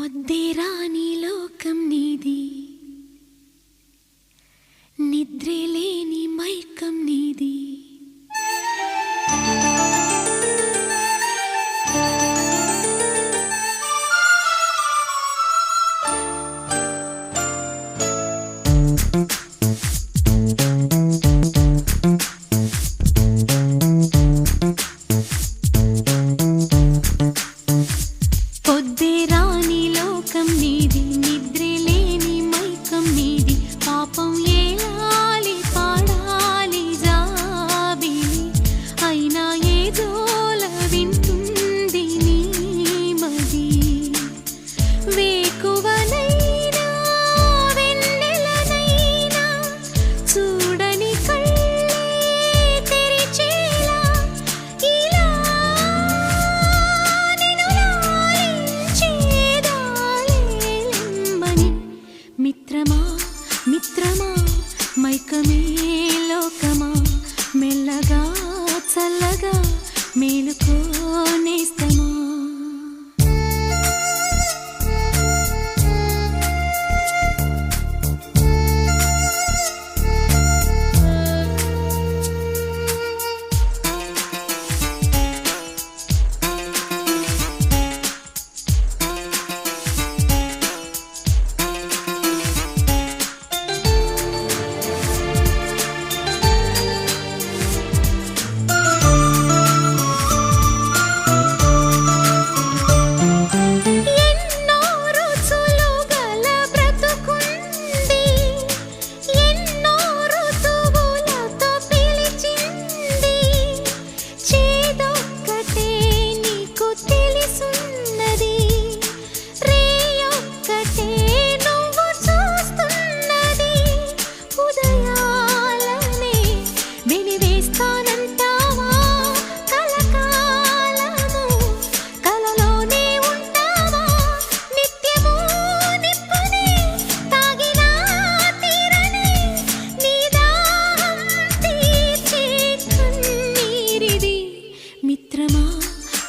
పొద్దేరాని లోకం నీది, నిద్రలేని మైకం నీది. పొద్దేరాని లోకం నీది, నిద్రలేని మైకం నీది. పాపం ఏలాలి పాడాలి జాబిలి, అయినా ఏదోల వింటుంది నీ మది. వేకువనైనా వెన్నెలనైనా చూడని కళ్ళే తెరిచేలా ఇలా మిత్రమా మిత్రమా మైకమే లోకమా, మెల్లగా చల్లగా మేలుకోనేస్తమా.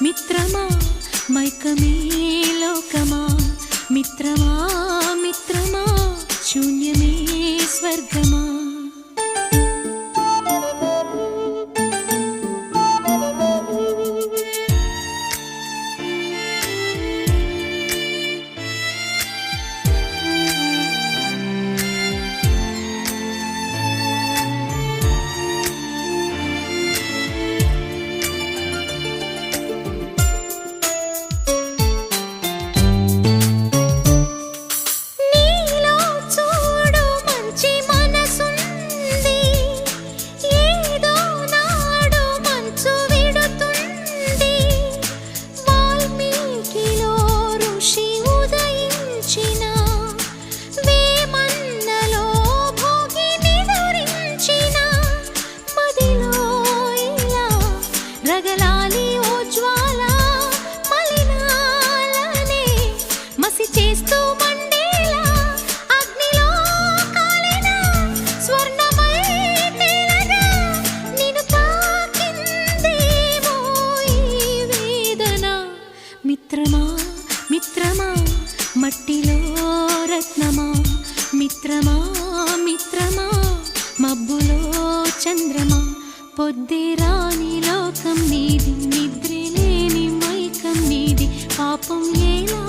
మిత్రమా మైకమే లోకమా, మిత్రమా మిత్రమా శూన్యమే స్వర్గమా. రగలాలి ఓ జ్వాల మలినాలనే మసి చేస్తూ మండేలా, అగ్నిలో కాలిన స్వర్ణమై తేలగా నిన్ను తాకిందేమో ఈ వేదన. మిత్రమా మిత్రమా మట్టిలో రత్నమా, మిత్రమా మిత్రమా మబ్బులో చంద్రమా. పొద్దేరాని లోకం నీది, నిద్రలేని మైకం నీది. పాపం ఎలా